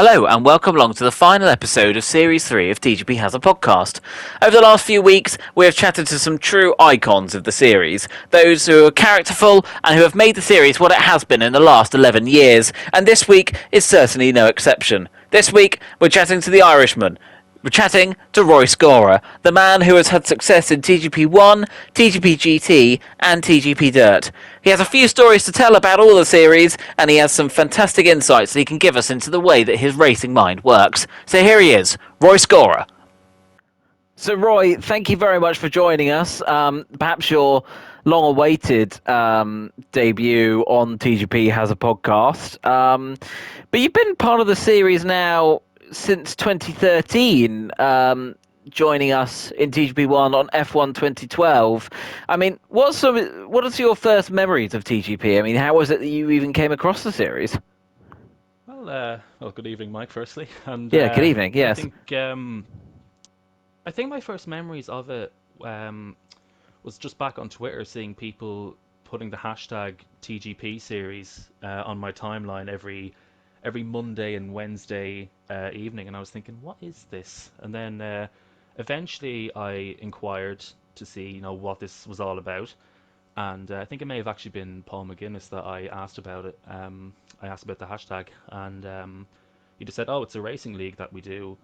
Hello and welcome along to the final episode of Series 3 of TGP Has A Podcast. Over the last few weeks, we have chatted to some true icons of the series, those who are characterful and who have made the series what it has been in the last 11 years, and this week is certainly no exception. This week, we're chatting to the Irishman. We're chatting to Roy Scorer, the man who has had success in TGP1, TGP GT, and TGP Dirt. He has a few stories to tell about all the series, and he has some fantastic insights that he can give us into the way that his racing mind works. So here he is, Roy Scorer. So Roy, thank you very much for joining us. Perhaps your long-awaited debut on TGP Has A Podcast. But you've been part of the series now since 2013, joining us in TGP1 on F1 2012. I mean, what are your first memories of TGP? I mean, how was it that you even came across the series? Well, good evening, Mike, firstly. And Yeah, good evening, yes. I think my first memories of it was just back on Twitter, seeing people putting the hashtag TGP series on my timeline every Monday and Wednesday evening, and I was thinking, what is this? And then eventually I inquired to see, what this was all about, and I think it may have actually been Paul McGuinness that I asked about it. I asked about the hashtag, and he just said, "Oh, it's a racing league that we do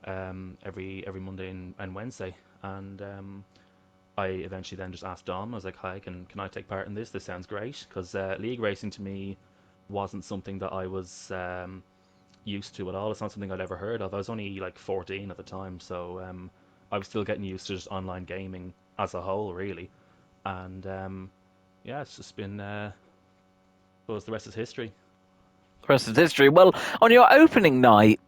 every Monday and Wednesday." And I eventually then just asked Dom. I was like, "Hi, can I take part in this? This sounds great." Because league racing to me wasn't something that I was used to at all. It's not something I'd ever heard of. I was only like 14 at the time, so I was still getting used to just online gaming as a whole, really. And yeah, it's just been, well, the rest is history. The rest is history. Well, on your opening night,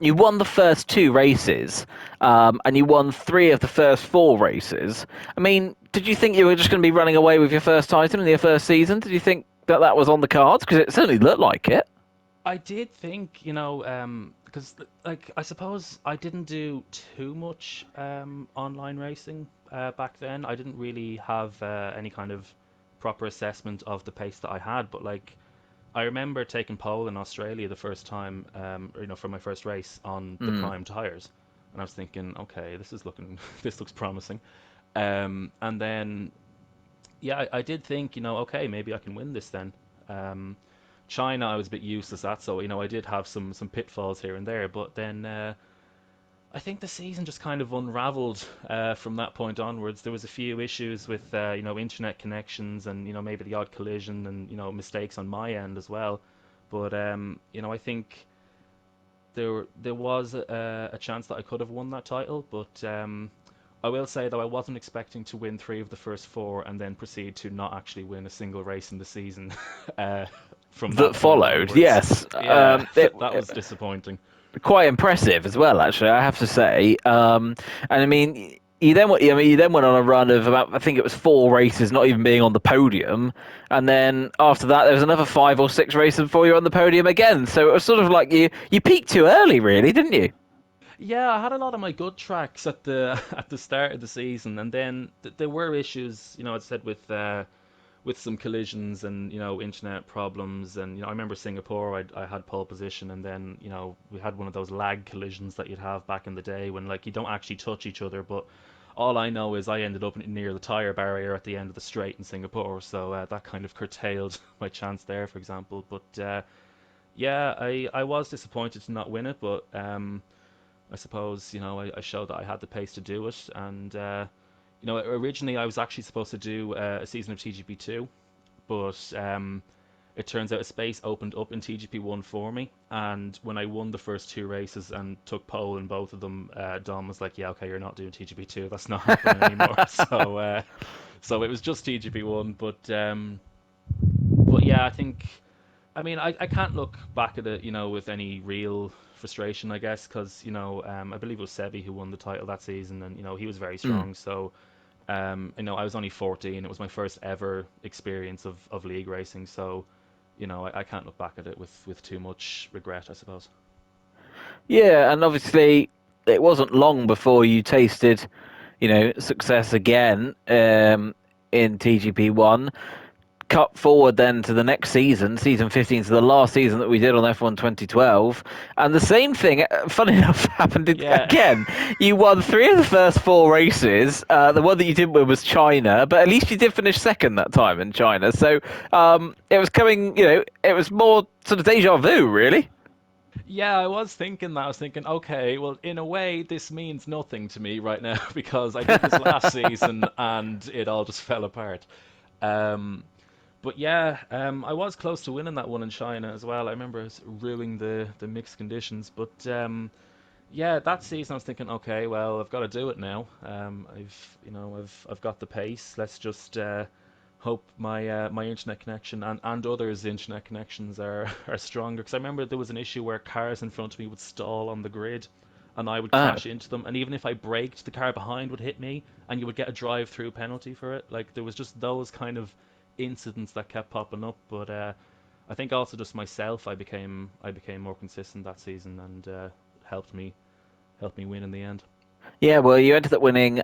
you won the first two races, and you won three of the first four races. I mean, did you think you were just going to be running away with your first title in your first season? Did you think that was on the cards? Because it certainly looked like it. I did think, because like I suppose I didn't do too much online racing back then. I didn't really have any kind of proper assessment of the pace that I had, but like I remember taking pole in Australia the first time, for my first race on the Mm. prime tires, and I was thinking, okay, this is looking, this looks promising. And then, yeah, I did think, okay, maybe I can win this then. Um, China, I was a bit useless at, so I did have some pitfalls here and there, but then I think the season just kind of unraveled from that point onwards. There was a few issues with internet connections and maybe the odd collision and mistakes on my end as well. But I think there was a chance that I could have won that title, but I will say though I wasn't expecting to win three of the first four and then proceed to not actually win a single race in the season from That that point followed, onwards. yes. Yeah, that was disappointing. Quite impressive as well, actually, I have to say. And I mean, you then went on a run of about, I think it was four races, not even being on the podium, and then after that, there was another five or six races before you were on the podium again. So it was sort of like you peaked too early, really, didn't you? Yeah, I had a lot of my good tracks at the at the start of the season, and then there were issues, I said with some collisions and internet problems, and I remember Singapore, I had pole position, and then we had one of those lag collisions that you'd have back in the day when like you don't actually touch each other, but all I know is I ended up near the tire barrier at the end of the straight in Singapore, so that kind of curtailed my chance there, for example. But yeah, I was disappointed to not win it, but I suppose I showed that I had the pace to do it, and originally I was actually supposed to do a season of TGP2, but it turns out a space opened up in TGP1 for me, and when I won the first two races and took pole in both of them, Dom was like, "Yeah, okay, you're not doing TGP2. That's not happening anymore." So it was just TGP1, but yeah, I think. I mean, I can't look back at it, with any real frustration, I guess, because, I believe it was Sebi who won the title that season, and, he was very Mm. strong. So, I was only 14. It was my first ever experience of league racing. So, I can't look back at it with too much regret, I suppose. Yeah, and obviously it wasn't long before you tasted, success again in TGP1. cut forward then to the next season, season 15, to the last season that we did on F1 2012, and the same thing, funny enough, happened Yeah. again. You won three of the first four races. The one that you didn't win was China, but at least you did finish second that time in China. So it was coming, it was more sort of deja vu, really. Yeah, I was thinking that. I was thinking, okay, well, in a way, this means nothing to me right now because I did this last season and it all just fell apart. Um, but yeah, I was close to winning that one in China as well. I remember us ruining the mixed conditions, but yeah, that season I was thinking, okay, well, I've got to do it now. I've got the pace. Let's just hope my internet connection and others' internet connections are are stronger. Because I remember there was an issue where cars in front of me would stall on the grid, and I would Oh. crash into them. And even if I braked, the car behind would hit me, and you would get a drive-through penalty for it. Like there was just those kind of incidents that kept popping up. But I think also just myself, I became more consistent that season, and helped me helped me win in the end. Yeah, well, you ended up winning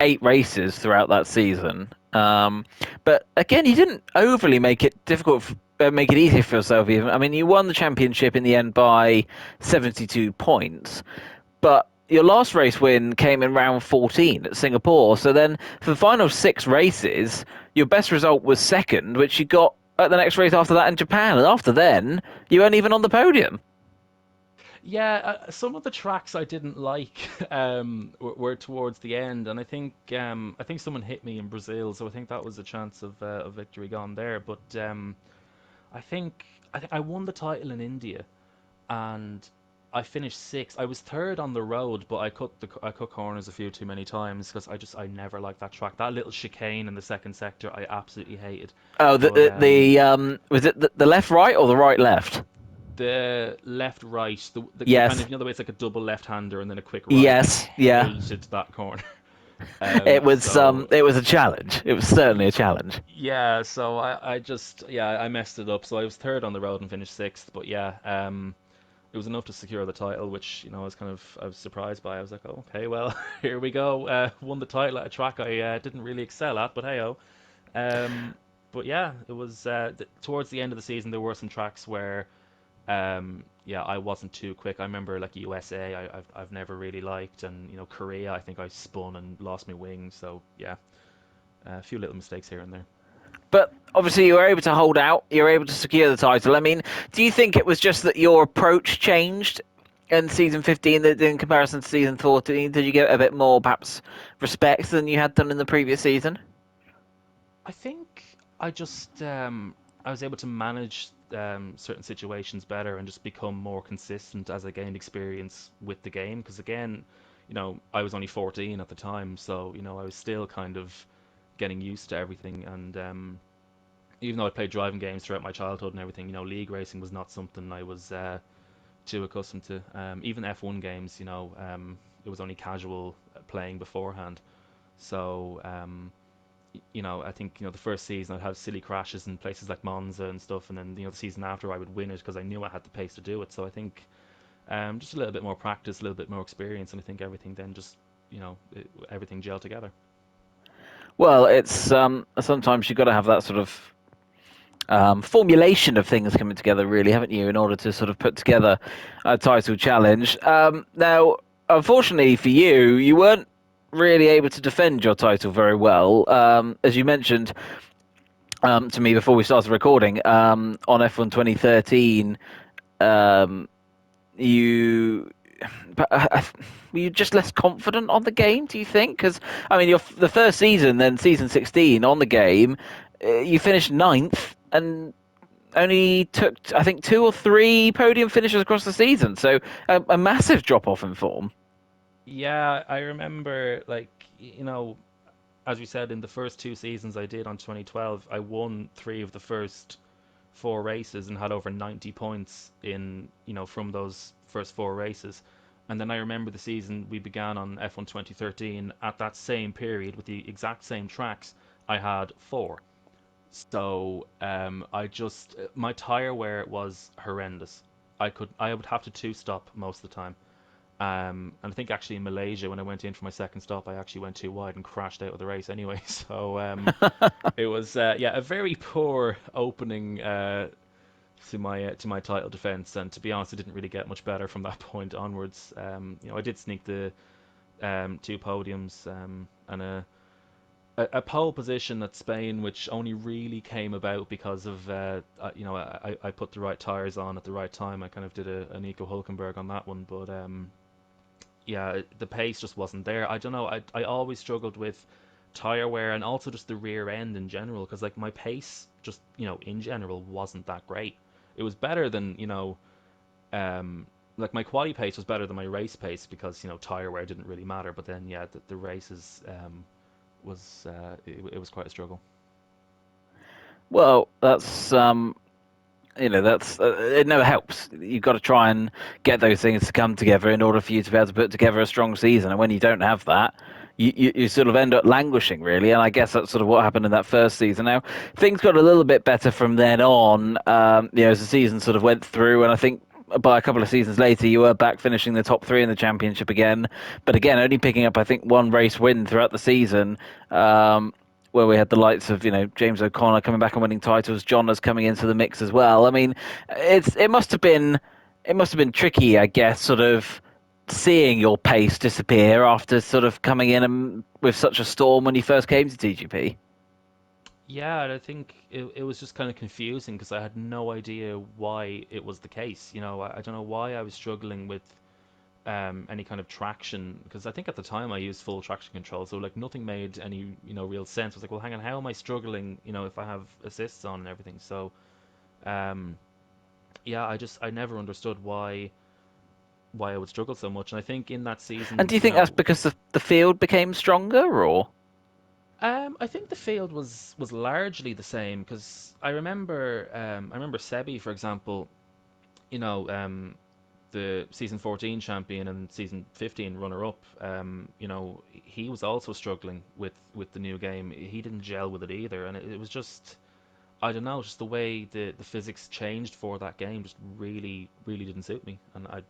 eight races throughout that season. But again, you didn't overly make it difficult, make it easy for yourself. Even, I mean, you won the championship in the end by 72 points, but your last race win came in round 14 at Singapore. So then, for the final six races, your best result was second, which you got at the next race after that in Japan. And after then, you weren't even on the podium. Yeah, some of the tracks I didn't like were towards the end, and I think someone hit me in Brazil, so I think that was a chance of victory gone there. But I think I won the title in India, and I finished sixth. I was third on the road, but I cut corners a few too many times because I never liked that track. That little chicane in the second sector I absolutely hated. Oh, But was it the left right or the right left? the left right, the kind Yes. of, the way it's like a double left hander and then a quick right. I Yes. Yeah. hated that corner. It So it was a challenge. It was certainly a challenge. yeah, so I just, yeah, I messed it up. So I was third on the road and finished sixth. But yeah, it was enough to secure the title, which I was surprised by. I was like, oh, okay, well, here we go. Won the title at a track I didn't really excel at, but hey oh. Um, but yeah, it was towards the end of the season there were some tracks where yeah, I wasn't too quick. I remember like USA, I've never really liked, and Korea, I think I spun and lost my wing. So yeah, a few little mistakes here and there. But obviously, you were able to hold out. You were able to secure the title. I mean, do you think it was just that your approach changed in season 15 that in comparison to season 14? Did you get a bit more, perhaps, respect than you had done in the previous season? I think I was able to manage certain situations better and just become more consistent as I gained experience with the game. Because again, I was only 14 at the time, so I was still kind of getting used to everything. And even though I played driving games throughout my childhood and everything, league racing was not something I was too accustomed to. Even F1 games, it was only casual playing beforehand. So I think the first season I'd have silly crashes in places like Monza and stuff, and then the season after I would win it because I knew I had the pace to do it. So I think just a little bit more practice, a little bit more experience, and I think everything then just everything gelled together. Well, it's sometimes you've got to have that sort of formulation of things coming together, really, haven't you, in order to sort of put together a title challenge. Now, unfortunately for you, you weren't really able to defend your title very well. As you mentioned to me before we started recording, on F1 2013, um, you. But were you just less confident on the game? Do you think? Because I mean, the first season, then season 16 on the game, you finished ninth, and only took, I think, two or three podium finishes across the season. So a massive drop off in form. Yeah, I remember, like, as we said, in the first two seasons I did on 2012, I won three of the first four races and had over 90 points from those first four races. And then I remember the season we began on F1 2013, at that same period with the exact same tracks, I had four. So my tire wear was horrendous. I would have to two stop most of the time. And I think actually in Malaysia, when I went in for my second stop, I actually went too wide and crashed out of the race anyway. So it was yeah, a very poor opening to my title defense. And to be honest, it didn't really get much better from that point onwards. I did sneak the two podiums and a pole position at Spain, which only really came about because of I put the right tires on at the right time. I kind of did a Nico Hulkenberg on that one, but yeah, the pace just wasn't there. I don't know. I always struggled with tire wear and also just the rear end in general because like my pace just in general wasn't that great. It was better than um like my quali pace was better than my race pace because tire wear didn't really matter. But then yeah, the races was it was quite a struggle. Well, that's it never helps. You've got to try and get those things to come together in order for you to be able to put together a strong season. And when you don't have that, you sort of end up languishing, really. And I guess that's sort of what happened in that first season. Now, things got a little bit better from then on, as the season sort of went through. And I think by a couple of seasons later, you were back finishing the top three in the championship again. But again, only picking up, I think, one race win throughout the season. Where we had the likes of James O'Connor coming back and winning titles, Jonas coming into the mix as well. I mean, it must have been tricky, I guess, sort of seeing your pace disappear after sort of coming in with such a storm when you first came to TGP. Yeah, and I think it was just kind of confusing because I had no idea why it was the case. I don't know why I was struggling with any kind of traction because I think at the time I used full traction control, so like nothing made any real sense. I was like, well, hang on, how am I struggling? If I have assists on and everything. So um, yeah, I never understood why I would struggle so much. And I think in that And season, do you think that's because the field became stronger, or? I think the field was largely the same because I remember Sebi, for example, you know, the season 14 champion and season 15 runner up, he was also struggling with the new game. He didn't gel with it either, and it was just I don't know, just the way the physics changed for that game just really really didn't suit me, and I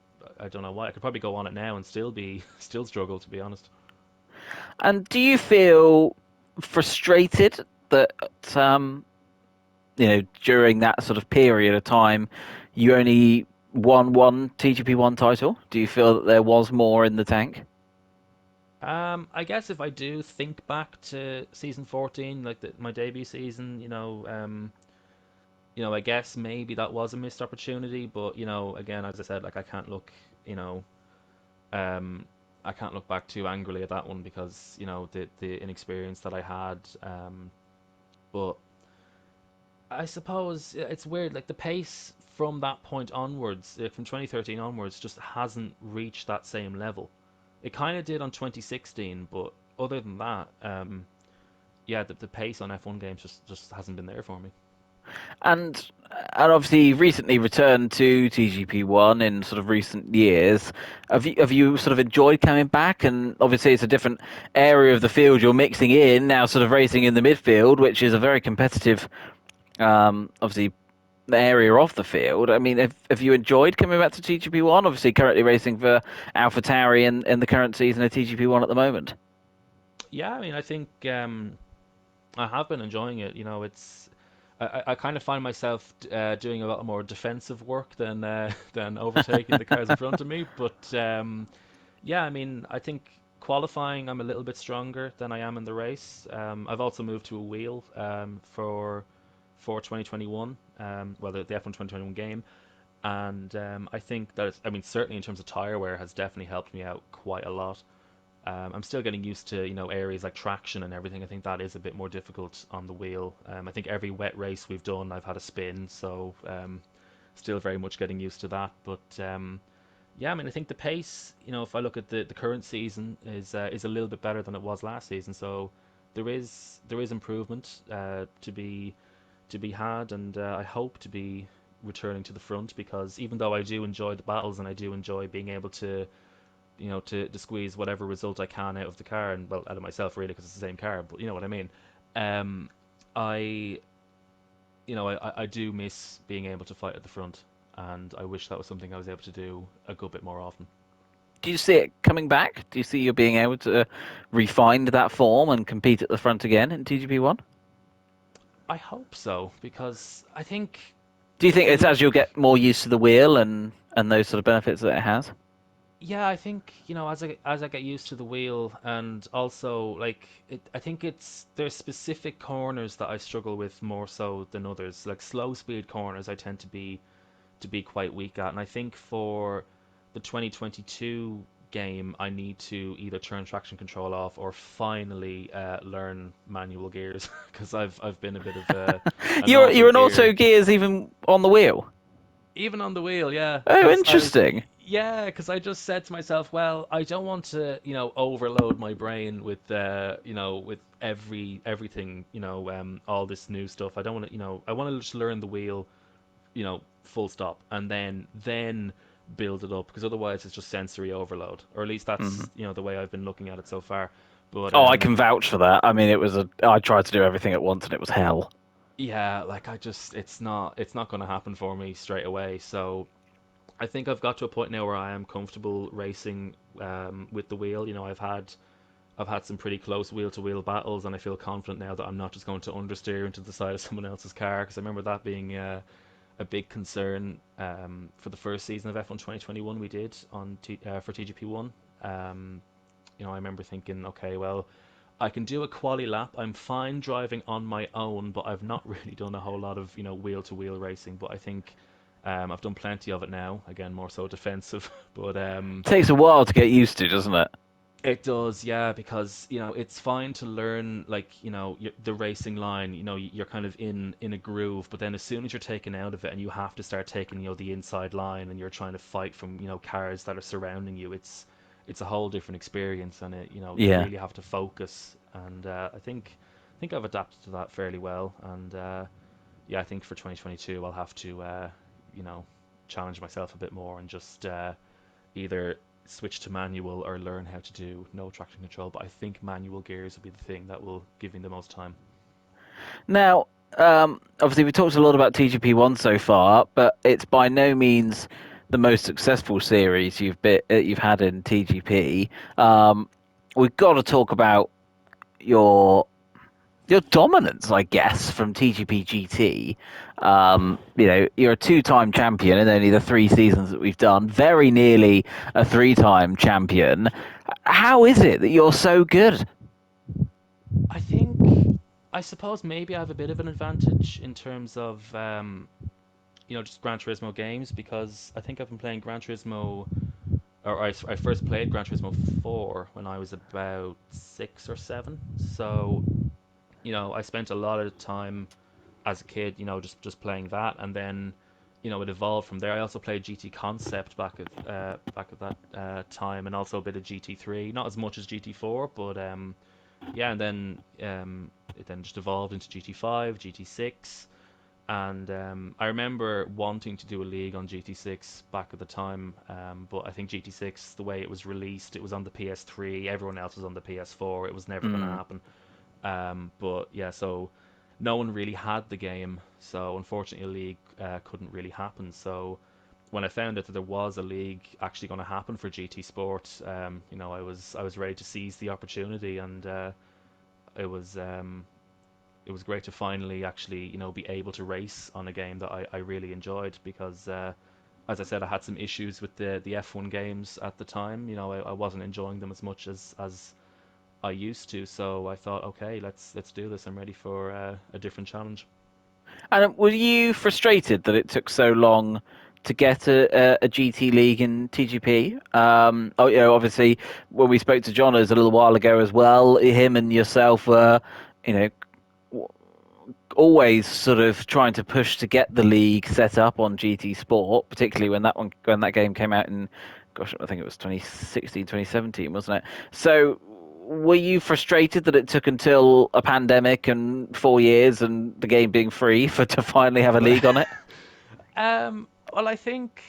don't know why. I could probably go on it now and still be still struggle to be honest. And do you feel frustrated that during that sort of period of time, you only won one TGP1 title? Do you feel that there was more in the tank? I guess if I do think back to season 14, like my debut season, I guess maybe that was a missed opportunity, but again, as I said, like you know, um, I can't look back too angrily at that one because the inexperience that I had. But I suppose it's weird, like the pace from that point onwards, from 2013 onwards, just hasn't reached that same level. It kind of did on 2016, but other than that, yeah, the pace on F1 games just hasn't been there for me. And and obviously you've recently returned to TGP1 in sort of recent years. Have you sort of enjoyed coming back? And obviously it's a different area of the field you're mixing in now, sort of racing in the midfield, which is a very competitive, obviously area of the field. I mean, have you enjoyed coming back to TGP1? Obviously, currently racing for AlphaTauri in the current season of TGP1 at the moment. Yeah, I mean, I think I have been enjoying it. It's I kind of find myself doing a lot more defensive work than than overtaking the cars in front of me. But yeah, I mean, I think qualifying, I'm a little bit stronger than I am in the race. I've also moved to a wheel for 2021, well, the F1 2021 game, and I think that I mean, certainly in terms of tire wear, has definitely helped me out quite a lot. I'm still getting used to areas like traction and everything. I think that is a bit more difficult on the wheel. I think every wet race we've done, I've had a spin, so still very much getting used to that. But yeah, I mean, I think the pace, if I look at the current season, is a little bit better than it was last season. So there is improvement to be had, and I hope to be returning to the front because even though I do enjoy the battles and I do enjoy being able to squeeze whatever result I can out of the car and well out of myself really because it's the same car, but you know what I mean. Um, I I do miss being able to fight at the front, and I wish that was something I was able to do a good bit more often. Do you see it coming back? Do you see you being able to refine that form and compete at the front again in TGP1? I hope so because I think Do you think it it's look as you'll get more used to the wheel and those sort of benefits that it has? yeah, I think, as I get used to the wheel, and also like I think there's specific corners that I struggle with more so than others. Like slow speed corners I tend to be quite weak at. And I think for the 2022 game, I need to either turn traction control off or finally learn manual gears because I've been a bit of an You're auto an auto gear gears even on the wheel. even on the wheel, yeah. Oh, interesting. Because I just said to myself, well, I don't want to, overload my brain with, with everything, all this new stuff. I don't want to, I want to just learn the wheel, full stop, and then build it up, because otherwise it's just sensory overload, or at least Mhm. that's, the way I've been looking at it so far. But Oh, I can vouch for that. I mean, I tried to do everything at once and it was hell. yeah, like it's not going to happen for me straight away. So I think I've got to a point now where I am comfortable racing with the wheel. I've had some pretty close wheel to wheel battles, and I feel confident now that I'm not just going to understeer into the side of someone else's car. Because I remember that being a big concern for the first season of F1 2021 we did for TGP1. Um, I remember thinking, okay, well, I can do a quali lap. I'm fine driving on my own, but I've not really done a whole lot of wheel to wheel racing. But I think I've done plenty of it now. Again, more so defensive, but Takes a while to get used to, doesn't it? it does, yeah, because it's fine to learn, like, the racing line. You're kind of in a groove, but then as soon as you're taken out of it and you have to start taking the inside line, and you're trying to fight from cars that are surrounding you, it's a whole different experience, and you Yeah. really have to focus. And I think I've adapted to that fairly well. And yeah, I think for 2022 I'll have to you know challenge myself a bit more and just either switch to manual or learn how to do no traction control. But I think manual gears will be the thing that will give me the most time. Now, obviously, we talked a lot about TGP1 so far, but it's by no means the most successful series you've had in TGP. We've got to talk about your your dominance, I guess, from TGP GT. You're a two-time champion in only the 3 seasons that we've done. Very nearly a three-time champion. How is it that you're so good? I think, I suppose maybe I have a bit of an advantage in terms of just Gran Turismo games, because I think I've been playing Gran Turismo, or I first played Gran Turismo 4 when I was about 6 or 7. So I spent a lot of time as a kid, just playing that, and then it evolved from there. I also played GT Concept back at that time, and also a bit of GT3, not as much as GT4, but yeah, and then it then just evolved into GT5, GT6. And I remember wanting to do a league on GT6 back at the time, but I think GT6, the way it was released, it was on the PS3. Everyone else was on the PS4. It was never going to Mm. happen. But yeah, so no one really had the game, so unfortunately, a league couldn't really happen. So when I found out that there was a league actually going to happen for GT Sport, I was ready to seize the opportunity, and it was um, it was great to finally actually be able to race on a game that I really enjoyed, because as I said, I had some issues with the F1 games at the time. I wasn't enjoying them as much as I used to. So I thought, okay, let's do this. I'm ready for a different challenge. And were you frustrated that it took so long to get a GT League in TGP? Obviously, when we spoke to Johners a little while ago as well, him and yourself were, you know, always sort of trying to push to get the league set up on GT Sport, particularly when that game came out in, gosh, I think it was 2016, 2017, wasn't it? So were you frustrated that it took until a pandemic and 4 years and the game being free for to finally have a league on it? Well, I think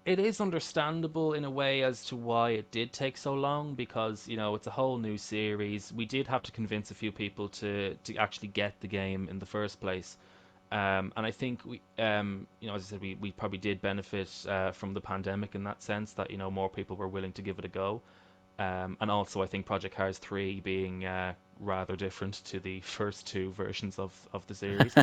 it is understandable in a way as to why it did take so long, because it's a whole new series. We did have to convince a few people to actually get the game in the first place. And I think as I said, we probably did benefit from the pandemic in that sense that more people were willing to give it a go. And also, I think Project Cars 3 being rather different to the first two versions of the series.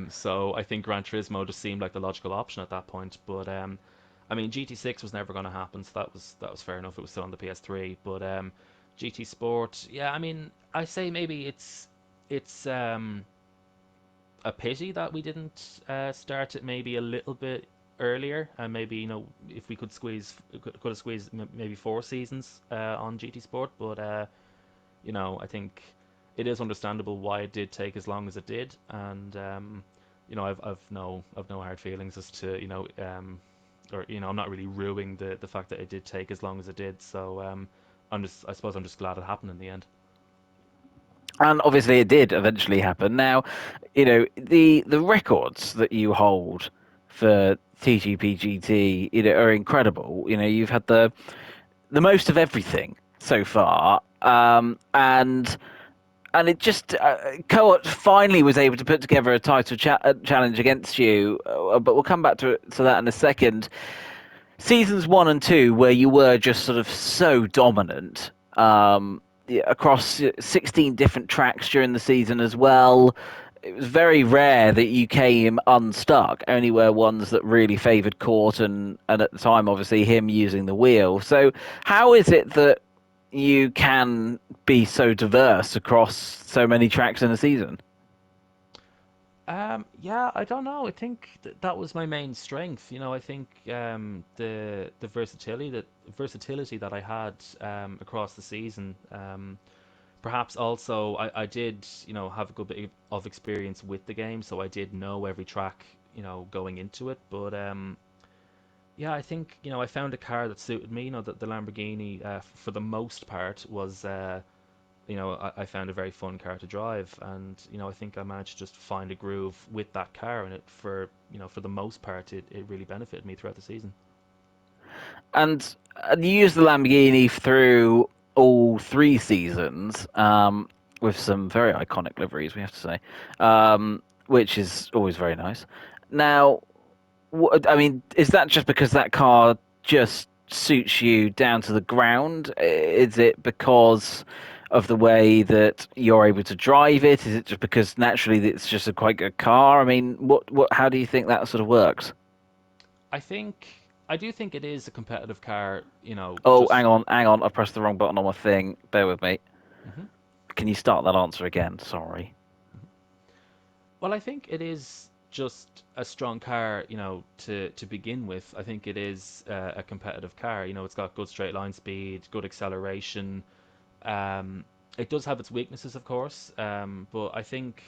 So I think Gran Turismo just seemed like the logical option at that point. But I mean, GT6 was never going to happen, so that was fair enough. It was still on the PS3. But GT Sport, yeah, I mean, I say maybe it's a pity that we didn't start it maybe a little bit earlier, and maybe if we could have squeezed maybe 4 seasons on GT Sport, but I think it is understandable why it did take as long as it did, and I've no hard feelings as to or I'm not really ruining the fact that it did take as long as it did. So I suppose I'm just glad it happened in the end. And obviously, it did eventually happen. Now, the records that you hold for TGP GT, are incredible. You've had the most of everything so far, and it just Co-op finally was able to put together a challenge against you. But we'll come back to that in a second. Seasons 1 and 2, where you were just sort of so dominant, yeah, across 16 different tracks during the season as well. It was very rare that you came unstuck. Only were ones that really favoured Court and at the time, obviously, him using the wheel. So, how is it that you can be so diverse across so many tracks in a season? Yeah, I don't know. I think that was my main strength. I think the versatility that I had across the season. Perhaps also I did have a good bit of experience with the game, so I did know every track going into it. But yeah, I think I found a car that suited me. That the Lamborghini for the most part was. I found a very fun car to drive, and I think I managed to just find a groove with that car, and it for the most part, it really benefited me throughout the season. And you used the Lamborghini through all 3 seasons, with some very iconic liveries, we have to say, which is always very nice. Now, I mean, is that just because that car just suits you down to the ground? Is it because of the way that you're able to drive it? Is it just because naturally it's just a quite good car? I mean, how do you think that sort of works? I think I do think it is a competitive car. Oh, Just hang on. I pressed the wrong button on my thing. Bear with me. mhm, Can you start that answer again? Sorry. mhm. Well, I think it is just a strong car. To begin with, I think it is a competitive car. It's got good straight line speed, good acceleration. Um, it does have its weaknesses, of course, but I think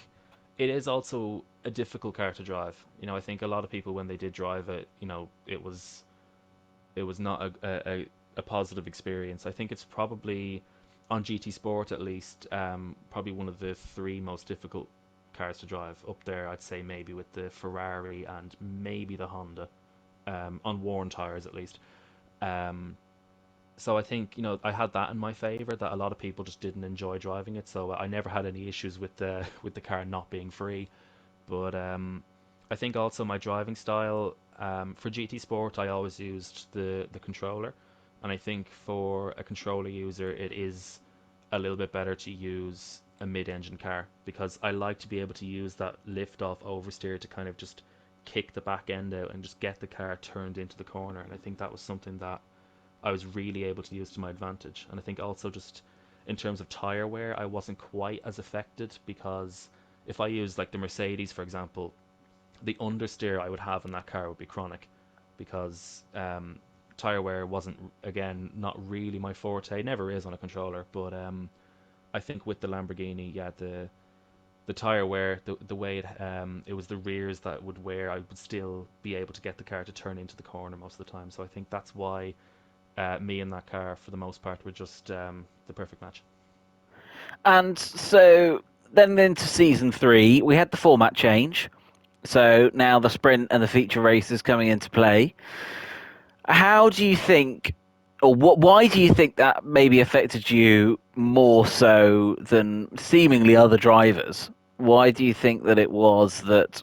it is also a difficult car to drive. I think a lot of people when they did drive it, it was not a positive experience. I think it's probably on GT Sport at least, probably one of the three most difficult cars to drive up there. I'd say maybe with the Ferrari and maybe the Honda, on worn tires at least. Um, so I think I had that in my favor that a lot of people just didn't enjoy driving it. So I never had any issues with the car not being free. But I think also my driving style, for GT Sport, I always used the controller, and I think for a controller user, it is a little bit better to use a mid-engine car because I like to be able to use that lift-off oversteer to kind of just kick the back end out and just get the car turned into the corner. And I think that was something that I was really able to use to my advantage. And I think also just in terms of tire wear, I wasn't quite as affected because if I use like the Mercedes, for example, the understeer I would have in that car would be chronic because tire wear wasn't, again, not really my forte. Never is on a controller, but I think with the Lamborghini, yeah, the tire wear, the way it was the rears that would wear, I would still be able to get the car to turn into the corner most of the time. So I think that's why me and that car, for the most part, were just the perfect match. And so then into season 3, we had the format change. So now the sprint and the feature race is coming into play. How do you think, or why do you think that maybe affected you more so than seemingly other drivers? why do you think that it was that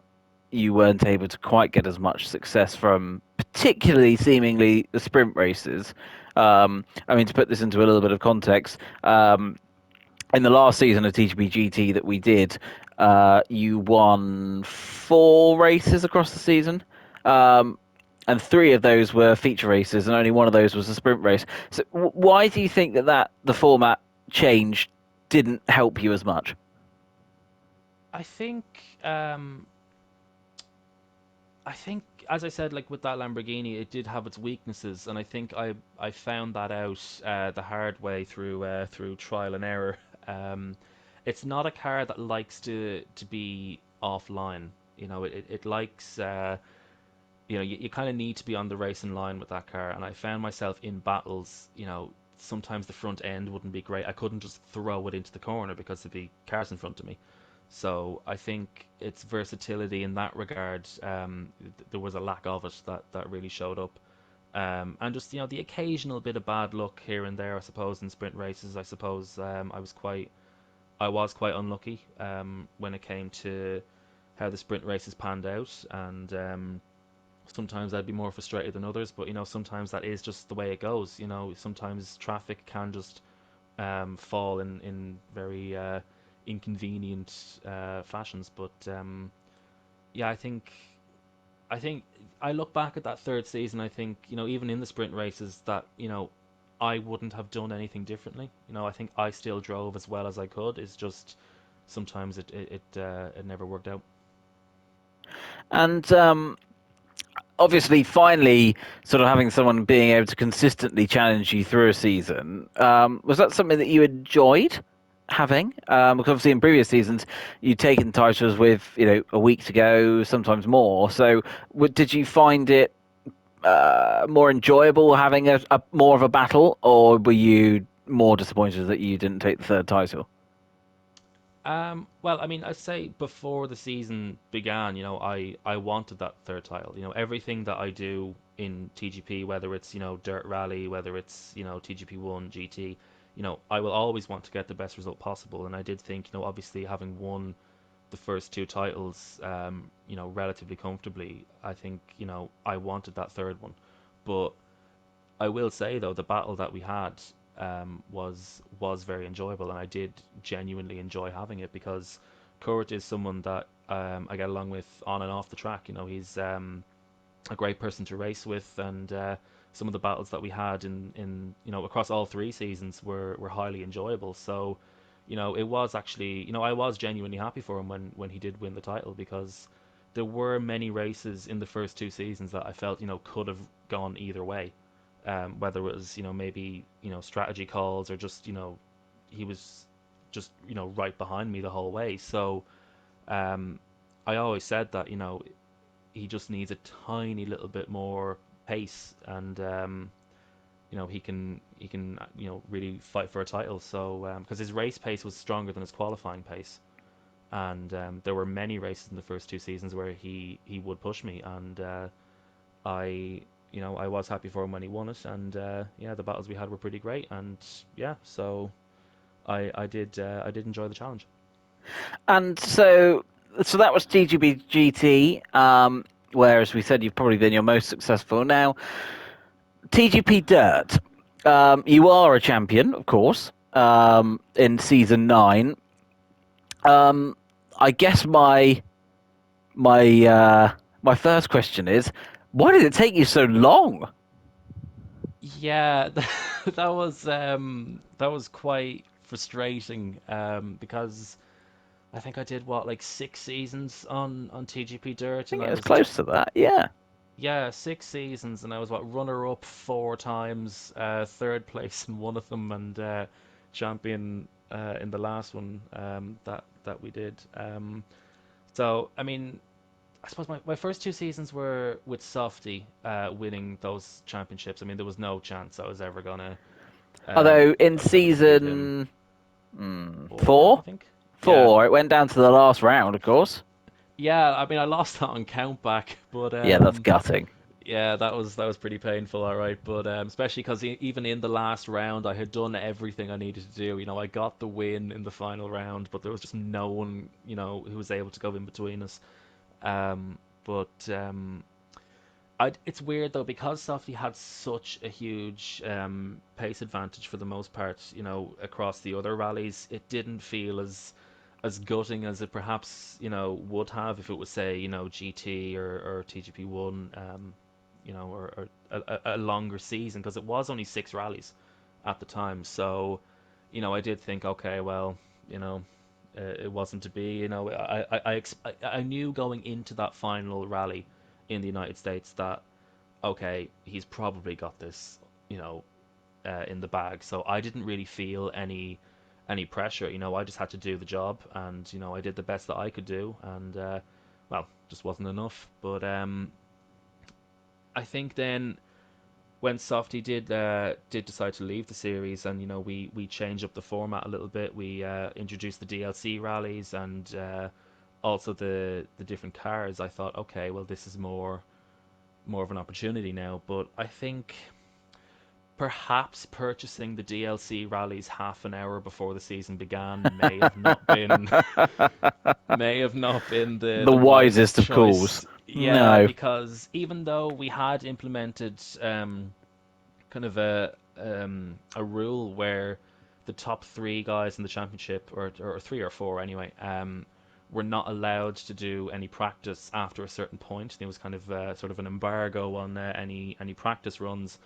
you weren't able to quite get as much success from, particularly seemingly the sprint races? I mean, to put this into a little bit of context, in the last season of TGP GT that we did, you won 4 races across the season. Um, and 3 of those were feature races, and only one of those was a sprint race. So, why do you think that the format change didn't help you as much? I think um, I think, as I said, like with that Lamborghini, it did have its weaknesses, and I think I found that out the hard way through trial and error. Um, it's not a car that likes to be offline. It likes you kind of need to be on the racing line with that car, and I found myself in battles. Sometimes the front end wouldn't be great. I couldn't just throw it into the corner because there'd be cars in front of me. So I think its versatility in that regard, there was a lack of it that really showed up. And just the occasional bit of bad luck here and there, I suppose, in sprint races. I suppose I was quite unlucky when it came to how the sprint races panned out, and sometimes I'd be more frustrated than others. But sometimes that is just the way it goes. Sometimes traffic can just fall in very inconvenient fashions. But yeah, I think I look back at that third season. I think even in the sprint races that I wouldn't have done anything differently. I think I still drove as well as I could. It's just sometimes it never worked out. And obviously, finally, sort of having someone being able to consistently challenge you through a season, was that something that you enjoyed having? Because obviously, in previous seasons, you'd taken titles with a week to go, sometimes more. So, did you find it more enjoyable having a more of a battle, or were you more disappointed that you didn't take the third title? Well, I mean, I'd say before the season began, I wanted that third title. Everything that I do in TGP, whether it's, Dirt Rally, whether it's, TGP1, GT, I will always want to get the best result possible. And I did think, obviously having won the first 2 titles, relatively comfortably, I think, I wanted that third one. But I will say though, the battle that we had was very enjoyable, and I did genuinely enjoy having it because Kurt is someone that I get along with on and off the track. He's a great person to race with, and some of the battles that we had in across all 3 seasons were highly enjoyable. So, it was actually I was genuinely happy for him when he did win the title because there were many races in the first 2 seasons that I felt could have gone either way, whether it was maybe strategy calls or just he was just right behind me the whole way. So um, I always said that he just needs a tiny little bit more pace, and he can really fight for a title. So because his race pace was stronger than his qualifying pace, and there were many races in the first 2 seasons where he would push me, and I I was happy for him when he won it, and yeah, the battles we had were pretty great, and yeah, so I did enjoy the challenge. And so that was TGB GT. Where, as we said, you've probably been your most successful. Now, TGP Dirt. You are a champion, of course, in season 9. Um, I guess my first question is, why did it take you so long? Yeah, that was quite frustrating because I think I did what like 6 seasons on TGP I Dirt, and think I it was was close to that. Yeah. yeah, 6 seasons, and I was what runner up 4 times, third place in one of them, and champion in the last one that we did. So I mean, I suppose my first 2 seasons were with Softy winning those championships. I mean, there was no chance I was ever gonna Although in I was ever gonna beat him. season Four, I four, think. Yeah, 4, it went down to the last round, of course. yeah. I mean, I lost that on countback, but Yeah, that's gutting. Yeah, that was pretty painful, all right. But especially because even in the last round, I had done everything I needed to do. I got the win in the final round, but there was just no one, who was able to go in between us. But it's weird though because Softy had such a huge pace advantage for the most part, across the other rallies. It didn't feel as gutting as it perhaps would have if it was, say, GT or TGP1, or a longer season, because it was only 6 rallies at the time. So I did think, okay, well, you know it wasn't to be. I knew going into that final rally in the United States that, okay, he's probably got this, you know, in the bag. So I didn't really feel any pressure. I just had to do the job, and I did the best that I could do, and well, just wasn't enough. But I think then when Softy did decide to leave the series, and we changed up the format a little bit. We introduced the DLC rallies, and also the different cars. I thought, okay, well, this is more of an opportunity now. But I think perhaps purchasing the DLC rallies half an hour before the season began may have not been the The wisest wisest of calls. choice. Yeah, No. because even though we had implemented kind of a rule where the top 3 guys in the championship, or 3 or 4 anyway, were not allowed to do any practice after a certain point. There was kind of sort of an embargo on any practice runs.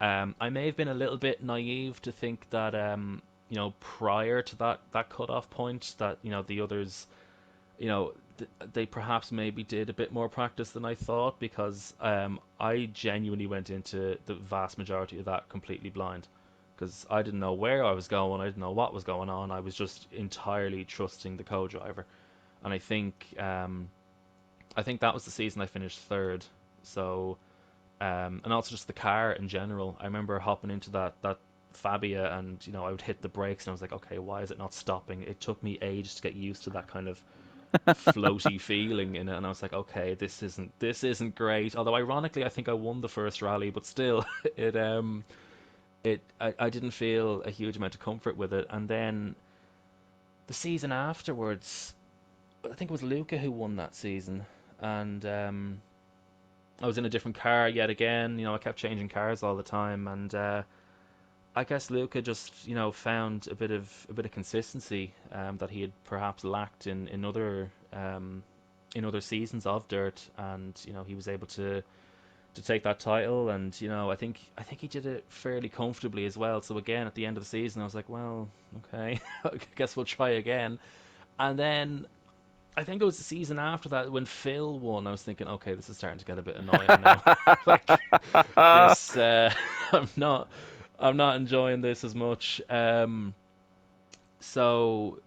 I may have been a little bit naive to think that prior to that cutoff point, that the others, you know they perhaps maybe did a bit more practice than I thought, because I genuinely went into the vast majority of that completely blind, because I didn't know where I was going, I didn't know what was going on. I was just entirely trusting the co-driver, and I think that was the season I finished third. So and also just the car in general. I remember hopping into that Fabia, and I would hit the brakes, and I was like, okay, why is it not stopping? It took me ages to get used to that kind of floaty feeling in it, and I was like, okay, this isn't great. Although ironically, I think I won the first rally, but still, I didn't feel a huge amount of comfort with it. And then the season afterwards, I think it was Luca who won that season, and I was in a different car yet again. I kept changing cars all the time, and I guess Luca just found a bit of consistency that he had perhaps lacked in other seasons of Dirt, and he was able to take that title, and I think he did it fairly comfortably as well. So again, at the end of the season, I was like, well, okay, I guess we'll try again. And then I think it was the season after that when Phil won. I was thinking, okay, this is starting to get a bit annoying now. Like this, I'm not, I'm not enjoying this as much. So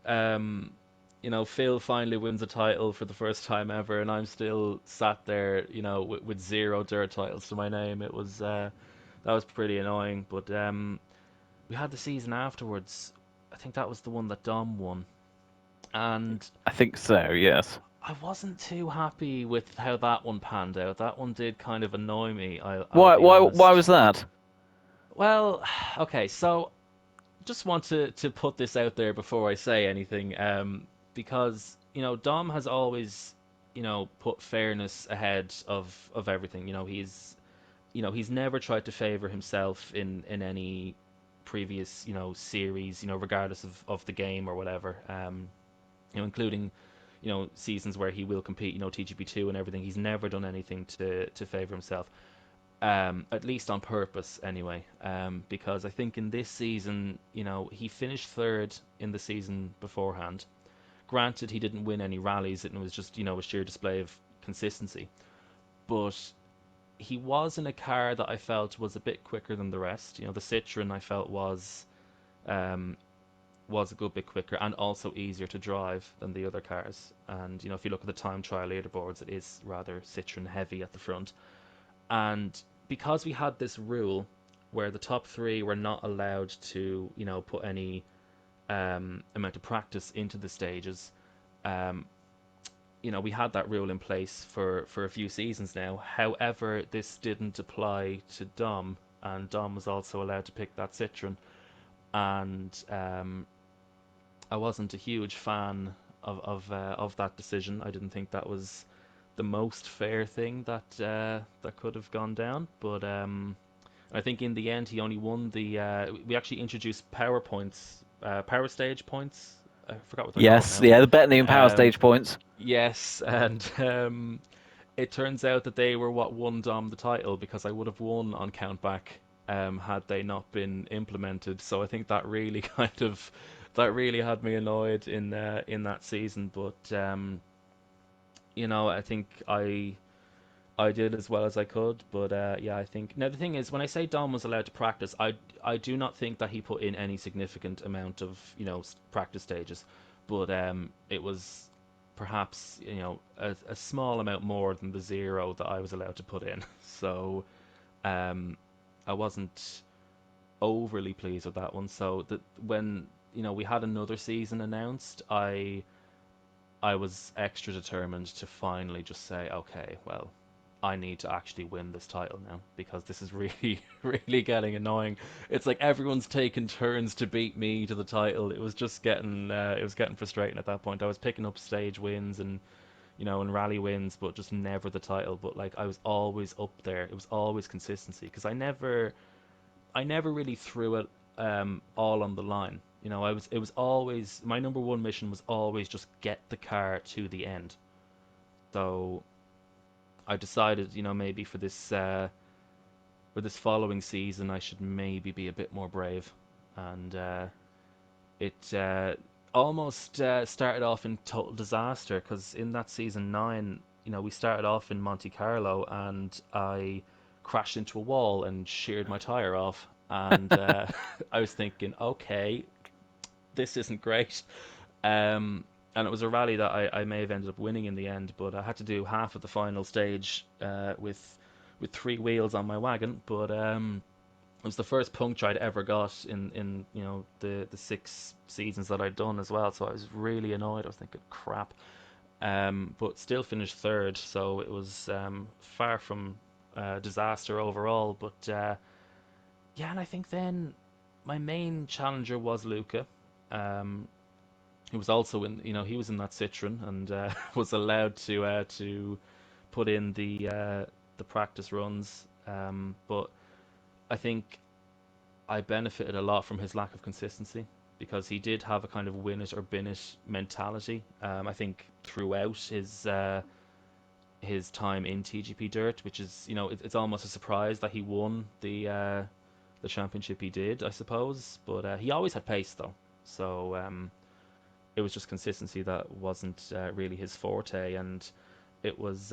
Phil finally wins a title for the first time ever, and I'm still sat there, with 0 dirt titles to my name. That was pretty annoying. But we had the season afterwards. I think that was the one that Dom won, and I think so, yes. I wasn't too happy with how that one panned out. That one did kind of annoy me. I'll Why be why honest. was that? Well, okay, so just want to put this out there before I say anything, because Dom has always put fairness ahead of everything. He's never tried to favor himself in any previous series, regardless of the game or whatever. Including seasons where he will compete, TGP2 and everything. He's never done anything to favor himself, at least on purpose anyway. Because I think in this season, he finished third in the season beforehand. Granted, he didn't win any rallies, and it was just a sheer display of consistency. But he was in a car that I felt was a bit quicker than the rest. The Citroen I felt um, was a good bit quicker and also easier to drive than the other cars. And if you look at the time trial leaderboards, it is rather Citroen heavy at the front. And because we had this rule where the top 3 were not allowed to, put any amount of practice into the stages, um, we had that rule in place for a few seasons now. However, this didn't apply to Dom, and Dom was also allowed to pick that Citron. And I wasn't a huge fan of that decision. I didn't think that was the most fair thing that could have gone down. But I think in the end he only won the. We actually introduced power points, power stage points. I forgot what they're called Yes, now. yeah, the Bettany and Power Um, Stage points. yes, and it turns out that they were what won Dom the title because I would have won on countback had they not been implemented. So I think that really that really had me annoyed in that season. But I think I did as well as I could. But yeah, I think now the thing is when I say Dom was allowed to practice, I do not think that he put in any significant amount of practice stages, but it was perhaps a small amount more than the zero that I was allowed to put in. So um, I wasn't overly pleased with that one. So that when we had another season announced, I was extra determined to finally just say, okay, well, I need to actually win this title now because this is really, really getting annoying. It's like everyone's taking turns to beat me to the title. It was getting frustrating at that point. I was picking up stage wins and rally wins, but just never the title. But like I was always up there. It was always consistency because I never really threw it all on the line. It was always my number one mission was always just get the car to the end. So I decided, maybe for this following season, I should maybe be a bit more brave, and it almost started off in total disaster because in that season 9, we started off in Monte Carlo, and I crashed into a wall and sheared my tire off, and I was thinking, okay, this isn't great. And it was a rally that I may have ended up winning in the end, but I had to do half of the final stage with three wheels on my wagon. But it was the first puncture I'd ever got in the 6 seasons that I'd done as well. So I was really annoyed. I was thinking, crap. But still finished third, so it was far from disaster overall. But yeah, and I think then my main challenger was Luca. Um, he was also he was in that Citroen and was allowed to put in the practice runs. But I think I benefited a lot from his lack of consistency because he did have a kind of win it or bin it mentality. I think throughout his time in TGP Dirt, which is it's almost a surprise that he won the championship he did, I suppose. But he always had pace though, so it was just consistency that wasn't really his forte, and it was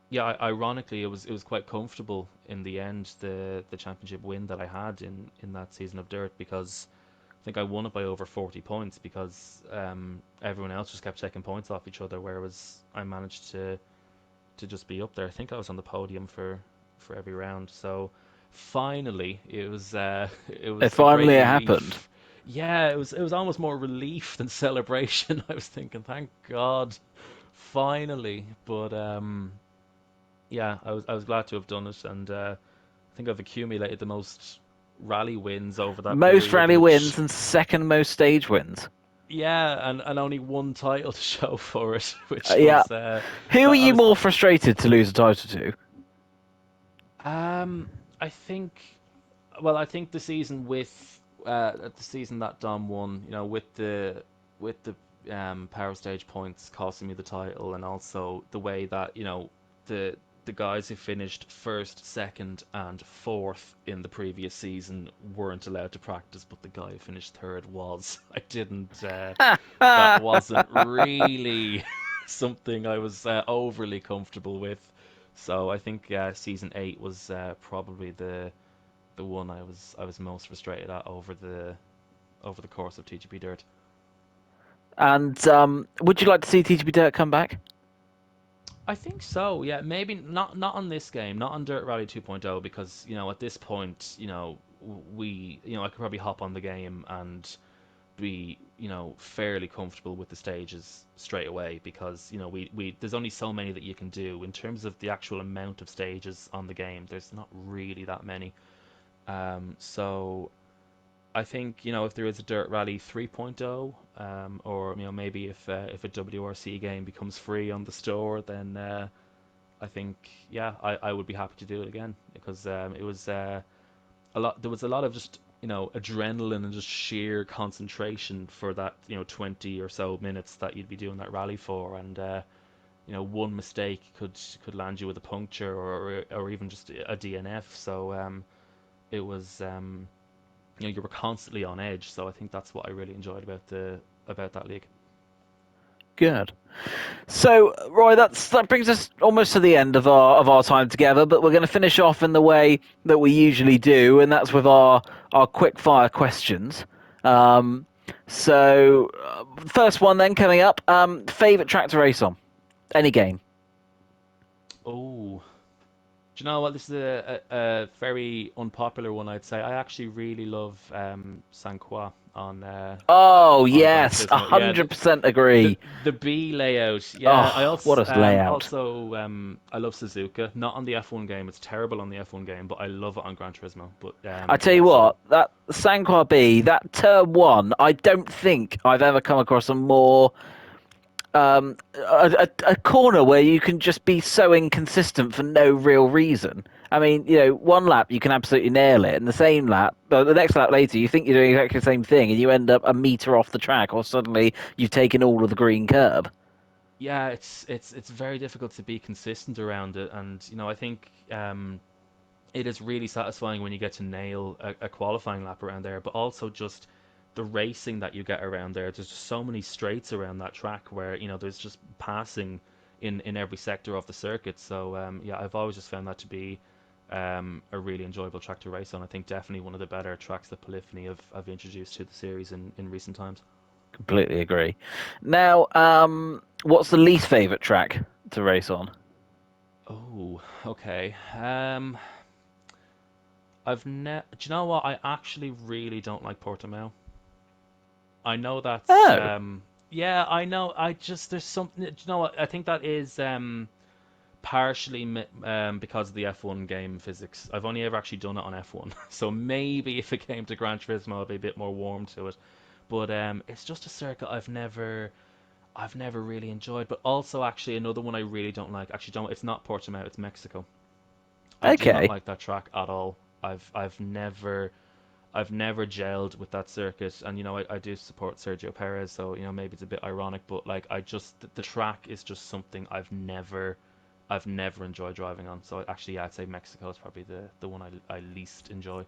yeah. Ironically, it was quite comfortable in the end, the championship win that I had in that season of Dirt, because I think I won it by over 40 points because everyone else just kept taking points off each other, whereas I managed to just be up there. I think I was on the podium for every round. So finally, it was it It was a great finally happened. relief. Yeah, it was almost more relief than celebration. I was thinking, thank God, finally. But yeah, I was glad to have done it, and I think I've accumulated the most rally wins over that Most period, rally wins which and second most stage wins. yeah, and only one title to show for it, which Yeah. was Who are I you was more frustrated to lose a title to? um I think well I think the season that Dom won, with the power stage points costing me the title, and also the way that the guys who finished first, second, and fourth in the previous season weren't allowed to practice, but the guy who finished third was. I didn't. That wasn't really something I was overly comfortable with. So I think season 8 was probably the one I was most frustrated at over the course of TGP Dirt. And would you like to see TGP Dirt come back? I think so. Yeah, maybe not on this game, not on Dirt Rally 2.0, because at this point, we I could probably hop on the game and be, fairly comfortable with the stages straight away, because we there's only so many that you can do in terms of the actual amount of stages on the game. There's not really that many. So I think, if there is a Dirt Rally 3.0, or maybe if a WRC game becomes free on the store, then I think, yeah, I would be happy to do it again, because it was a lot. There was a lot of just, adrenaline and just sheer concentration for that, 20 or so minutes that you'd be doing that rally for. And one mistake could land you with a puncture, or even just a DNF. So it was, you were constantly on edge. So I think that's what I really enjoyed about that league. Good. So, Roy, that brings us almost to the end of our time together. But we're going to finish off in the way that we usually do, and that's with our quick fire questions. Um, first one then coming up. Favorite track to race on? Any game? Oh, do you know what? This is a very unpopular one, I'd say. I actually really love San Croix Oh on Gran yes, Turismo. Yeah, 100% the agree. the B layout. Yeah, I Oh, what a layout! I love Suzuka. Not on the F1 game. It's terrible on the F1 game, but I love it on Gran Turismo. But I tell yeah, you so what, that Sanqua B, that turn one, I don't think I've ever come across a more a corner where you can just be so inconsistent for no real reason. I mean, one lap you can absolutely nail it, and the same lap, the next lap later, you think you're doing exactly the same thing, and you end up a meter off the track, or suddenly you've taken all of the green curb. yeah, it's very difficult to be consistent around it, and I think it is really satisfying when you get to nail a qualifying lap around there, but also just the racing that you get around there. There's just so many straights around that track where there's just passing in every sector of the circuit. So yeah, I've always just found that to be a really enjoyable track to race on. I think definitely one of the better tracks that Polyphony have introduced to the series in recent times. Completely agree. Now, what's the least favorite track to race on? Oh, okay. Do you know what? I actually really don't like Portimao. I know that's Oh, yeah, I know. I just there's something. Do you know what? I think that is partially because of the F1 game physics. I've only ever actually done it on F1, so maybe if it came to Gran Turismo, I'd be a bit more warm to it. But it's just a circuit I've never really enjoyed. But also, actually, another one I really don't like. Actually, don't. It's not Portimao. It's Mexico. I do not okay. like that track at all. I've never gelled with that circuit, and I do support Sergio Perez, so maybe it's a bit ironic, but like I just the track is just something I've never enjoyed driving on. So actually, yeah, I'd say Mexico is probably the one I least enjoy.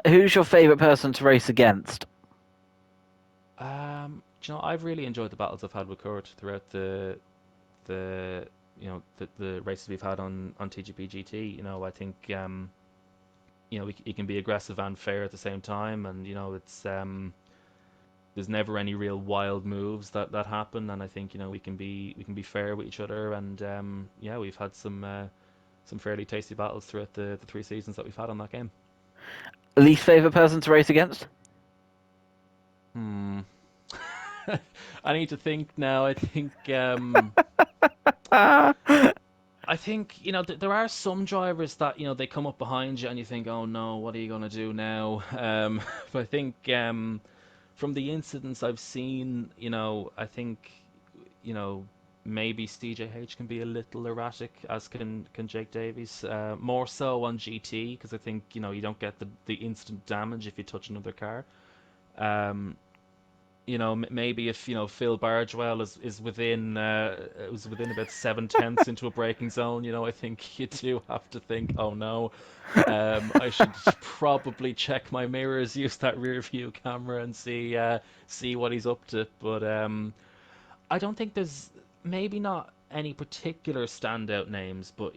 Who's your favorite person to race against? I've really enjoyed the battles I've had with Kurt throughout the races we've had on TGP GT. I think he can be aggressive and fair at the same time, and it's there's never any real wild moves that happen, and I think we can be fair with each other, and yeah, we've had some fairly tasty battles throughout the 3 seasons that we've had on that game. Least favorite person to race against? Hmm. I need to think now. Ah, I think there are some drivers that they come up behind you and you think, oh no, what are you gonna do now? But I think from the incidents I've seen, I think you know maybe CJH can be a little erratic, as can Jake Davies. More so on GT, because I think you don't get the instant damage if you touch another car. Um, maybe if Phil Bardwell is within was within about 7/10 into a braking zone, I think you do have to think, oh no, I should probably check my mirrors, use that rear view camera, and see what he's up to. But I don't think there's maybe not any particular standout names, but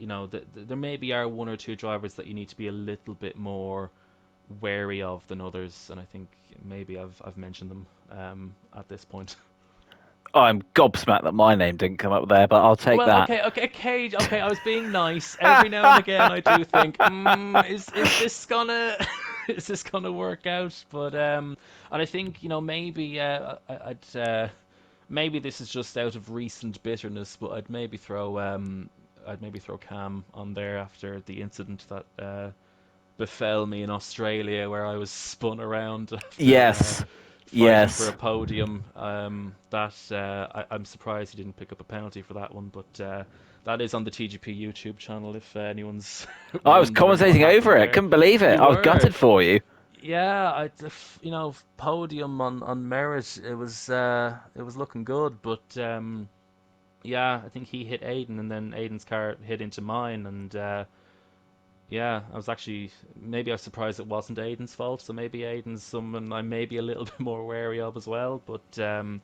there maybe are one or two drivers that you need to be a little bit more wary of than others, and I think maybe I've mentioned them at this point. I'm gobsmacked that my name didn't come up there, but I'll take Well, that. okay, okay, Cage. Okay, I was being nice. Every now and again, I do think, is this gonna? is this gonna work out? But and I think maybe I'd maybe this is just out of recent bitterness, but I'd maybe throw Cam on there after the incident that befell me in Australia, where I was spun around after Yes, fighting for a yes. podium. I'm surprised he didn't pick up a penalty for that one, but that is on the TGP YouTube channel if anyone's I was wondering what commentating over happened it. there. Couldn't believe it. You I was were. gutted for you. Yeah, podium on merit. It was looking good, but yeah, I think he hit Aiden, and then Aiden's car hit into mine, and yeah, I was actually maybe I was surprised it wasn't Aiden's fault. So maybe Aiden's someone I'm maybe a little bit more wary of as well. But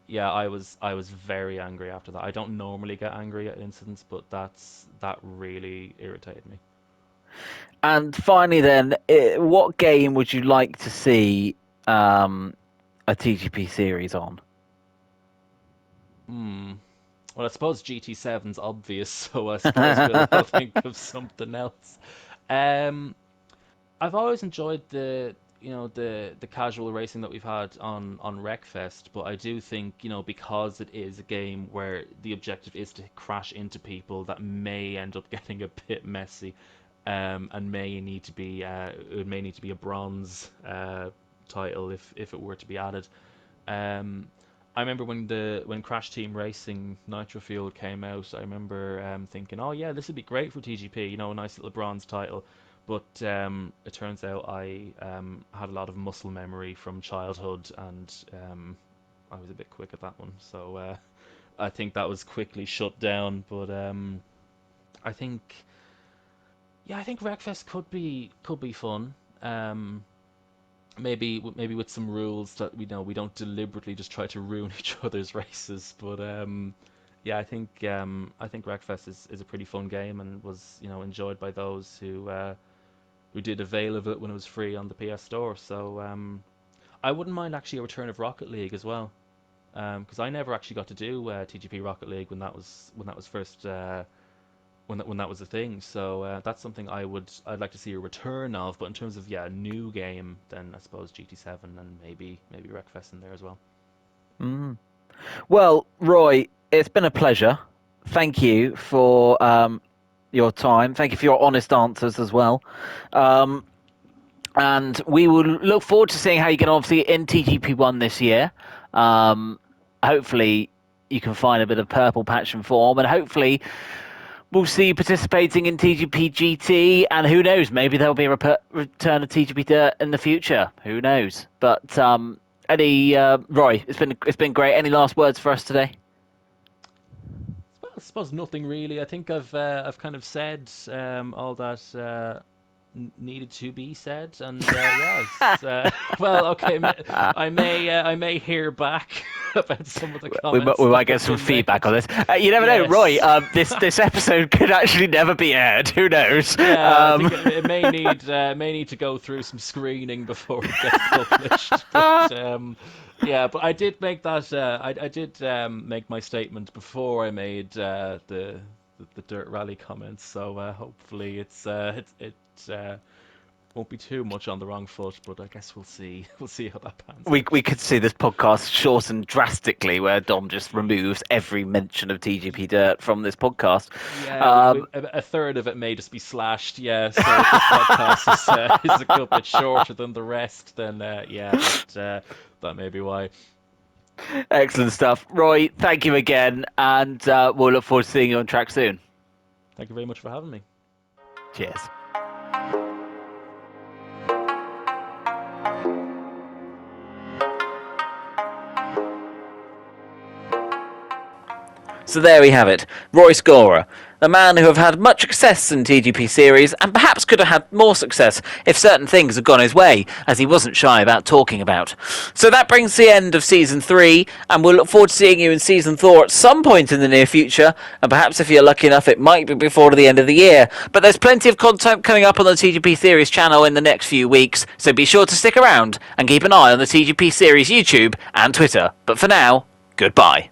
yeah, I was very angry after that. I don't normally get angry at incidents, but that really irritated me. And finally, then, what game would you like to see um, a TGP series on? Hmm. Well, I suppose GT7's obvious, so I suppose I'll think of something else. Um, I've always enjoyed the casual racing that we've had on Wreckfest, but I do think because it is a game where the objective is to crash into people, that may end up getting a bit messy, and it may need to be a bronze title if it were to be added. Um, I remember when Crash Team Racing Nitro Fuel came out. I remember thinking, oh yeah, this would be great for TGP, a nice little bronze title. But it turns out I had a lot of muscle memory from childhood, and I was a bit quick at that one. So I think that was quickly shut down. But I think, yeah, I think Wreckfest could be fun. Um, maybe with some rules that we don't deliberately just try to ruin each other's races. But yeah, I think Wreckfest is a pretty fun game, and was enjoyed by those who did avail of it when it was free on the PS Store. So I wouldn't mind actually a return of Rocket League as well, because I never actually got to do TGP Rocket League when that was first when that was a thing. So that's something I'd like to see a return of. But in terms of a new game, then I suppose GT7 and maybe Wreckfest in there as well. Mm. Well, Roy, it's been a pleasure. Thank you for your time. Thank you for your honest answers as well. Um, and we will look forward to seeing how you get on, obviously, in TGP1 this year. Um, hopefully, you can find a bit of purple patch and form, and hopefully, we'll see you participating in TGP GT. And who knows, maybe there'll be a return of TGP Dirt in the future. Who knows? But Roy, it's been great. Any last words for us today? Well, I suppose nothing really. I think I've kind of said all that needed to be said, and yeah, well, okay. I may hear back about some of the We comments might that get have some been feedback made. on this. You never know, Roy. Yes. This episode could actually never be aired. Who knows? Yeah, I think it may need to go through some screening before it gets published. But yeah, but I did make that I did make my statement before I made the Dirt Rally comments. So hopefully it won't be too much on the wrong foot. But I guess we'll see. We'll see how that pans out. We could see this podcast shortened drastically, where Dom just removes every mention of TGP Dirt from this podcast. Yeah, a third of it may just be slashed. Yeah, so if this podcast is a good bit shorter than the rest, then yeah, that may be why. Excellent stuff, Roy. Thank you again, and we'll look forward to seeing you on track soon. Thank you very much for having me. Cheers. So there we have it, Roy Scorer, a man who have had much success in TGP series, and perhaps could have had more success if certain things had gone his way, as he wasn't shy about talking about. So that brings the end of Season 3, and we'll look forward to seeing you in Season 4 at some point in the near future, and perhaps if you're lucky enough it might be before the end of the year. But there's plenty of content coming up on the TGP series channel in the next few weeks, so be sure to stick around and keep an eye on the TGP series YouTube and Twitter. But for now, goodbye.